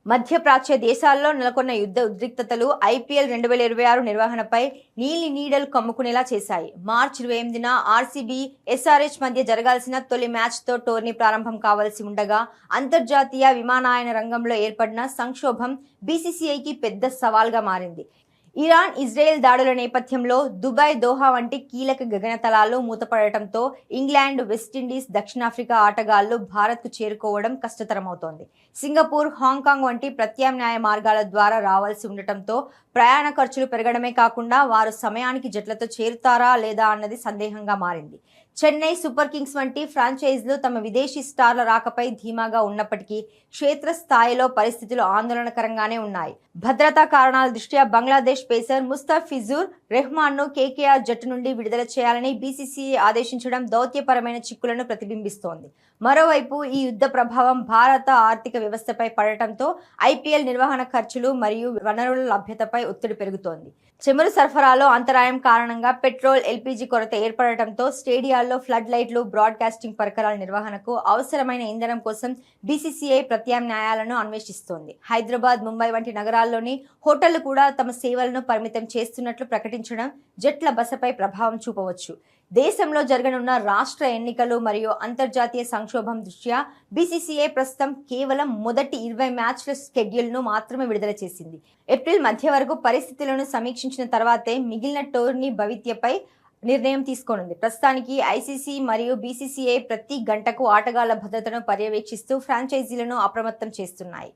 మధ్యప్రాచ్య దేశాల్లో నెలకొన్న యుద్ధ ఉద్రిక్తతలు ఐపీఎల్ 2026 నిర్వహణపై నీలి నీడలు కమ్ముకునేలా చేశాయి. మార్చి 28న ఆర్సీబీ, ఎస్ఆర్హెచ్ మధ్య జరగాల్సిన తొలి మ్యాచ్తో టోర్నీ ప్రారంభం కావాల్సి ఉండగా అంతర్జాతీయ విమానయాన రంగంలో ఏర్పడిన సంక్షోభం బీసీసీఐకి పెద్ద సవాల్గా మారింది. ఇరాన్, ఇజ్రాయెల్ దాడుల నేపథ్యంలో దుబాయ్, దోహా వంటి కీలక గగనతలాలు మూతపడటంతో ఇంగ్లాండ్, వెస్టిండీస్, దక్షిణాఫ్రికా ఆటగాళ్లు భారత్కు చేరుకోవడం కష్టతరమవుతోంది. సింగపూర్, హాంకాంగ్ వంటి ప్రత్యామ్నాయ మార్గాల ద్వారా రావాల్సి ఉండటంతో ప్రయాణ ఖర్చులు పెరగడమే కాకుండా వారు సమయానికి జట్లతో చేరుతారా లేదా అన్నది సందేహంగా మారింది. చెన్నై సూపర్ కింగ్స్ వంటి ఫ్రాంచైజీలు తమ విదేశీ స్టార్ల రాకపై ధీమాగా ఉన్నప్పటికీ క్షేత్రస్థాయిలో పరిస్థితులు ఆందోళనకరంగానే ఉన్నాయి. భద్రతా కారణాల దృష్ట్యా బంగ్లాదేశ్ పేసర్ ముస్తఫిజుర్ రెహ్మాన్ను కేకేఆర్ జట్టు నుండి విడుదల చేయాలని బీసీసీఐ ఆదేశించడం దౌత్యపరమైన చిక్కులను ప్రతిబింబిస్తోంది. మరోవైపు ఈ యుద్ధ ప్రభావం భారత ఆర్థిక వ్యవస్థపై పడటంతో ఐపీఎల్ నిర్వహణ ఖర్చులు మరియు వనరుల లభ్యతపై ఒత్తిడి పెరుగుతోంది. చమురు సరఫరాలో అంతరాయం కారణంగా పెట్రోల్, ఎల్పీజీ కొరత ఏర్పడటంతో స్టేడియాల్లో ఫ్లడ్ లైట్లు, బ్రాడ్కాస్టింగ్ పరికరాల నిర్వహణకు అవసరమైన ఇంధనం కోసం బీసీసీఐ ప్రత్యామ్నాయాలను అన్వేషిస్తోంది. హైదరాబాద్, ముంబై వంటి నగరాల్లోని హోటళ్లు కూడా తమ సేవలను పరిమితం చేస్తున్నట్లు ప్రకటించడం జట్ల బసపై ప్రభావం చూపవచ్చు. దేశంలో జరగనున్న రాష్ట్ర ఎన్నికలు మరియు అంతర్జాతీయ సంక్షోభం దృష్ట్యా బీసీసీఐ ప్రస్తుతం కేవలం మొదటి 20 మ్యాచ్ల షెడ్యూల్ను మాత్రమే విడుదల చేసింది. ఏప్రిల్ మధ్య వరకు పరిస్థితులను సమీక్షించిన తర్వాతే మిగిలిన టోర్నీ భవిష్యత్తుపై నిర్ణయం తీసుకోనుంది. ప్రస్తుతానికి ఐసీసీ మరియు బీసీసీఐ ప్రతి గంటకు ఆటగాళ్ల భద్రతను పర్యవేక్షిస్తూ ఫ్రాంచైజీలను అప్రమత్తం చేస్తున్నాయి.